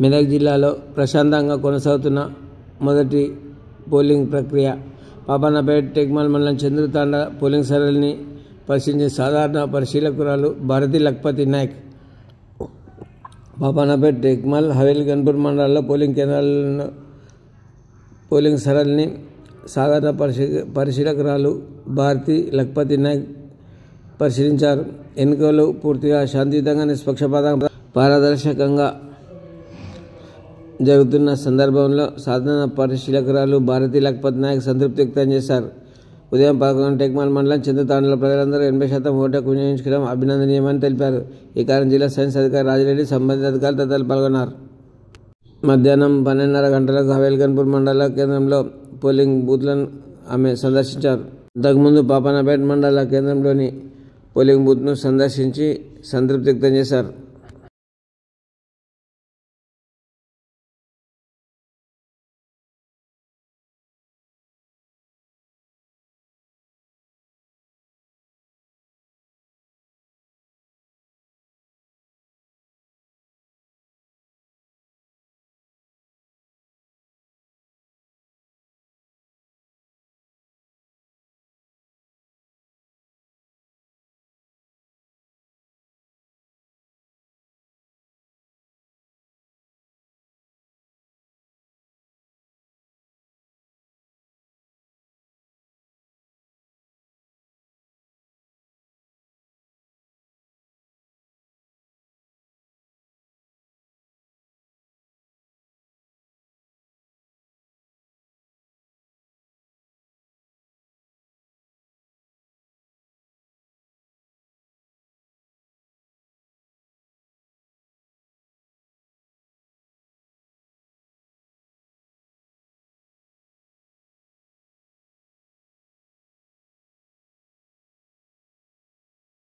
మెదక్ జిల్లాలో ప్రశాంతంగా కొనసాగుతున్న మొదటి పోలింగ్ ప్రక్రియ. పాపన్నపేట టెక్మాల్ మండలం చంద్రుతాండ పోలింగ్ సరళిని పరిశీలించిన సాధారణ పరిశీలకురాలు భారతి లక్పతి నాయక్ పాపన్నపేట టెక్మాల్ హవేలి గన్పూర్ మండలాల్లో పోలింగ్ కేంద్రాలను పోలింగ్ సరళిని సాధారణ పరిశీలకురాలు భారతి లక్పతి నాయక్ పరిశీలించారు. ఎన్నికలు పూర్తిగా శాంతియుతంగా నిష్పక్షపాతంగా పారదర్శకంగా జరుగుతున్న సందర్భంలో సాధారణ పరిశీలకురాలు భారతి లక్పతి నాయక్ సంతృప్తి వ్యక్తం చేశారు. ఉదయం 11 టెక్మాల్ మండలం చంద్రుతాండలో ప్రజలందరూ 80% ఓటుకు వినియోగించుకోవడం అభినందనీయమని తెలిపారు. ఈ కార్యం జిల్లా సైన్స్ అధికారి రాజిరెడ్డి, సంబంధిత అధికారులు తదితరులు పాల్గొన్నారు. మధ్యాహ్నం 12:30 గంటలకు హవేలి గన్పూర్ మండల కేంద్రంలో పోలింగ్ బూత్లను ఆమె సందర్శించారు. అంతకుముందు పాపన్నపేట మండల కేంద్రంలోని పోలింగ్ బూత్ను సందర్శించి సంతృప్తి వ్యక్తం చేశారు.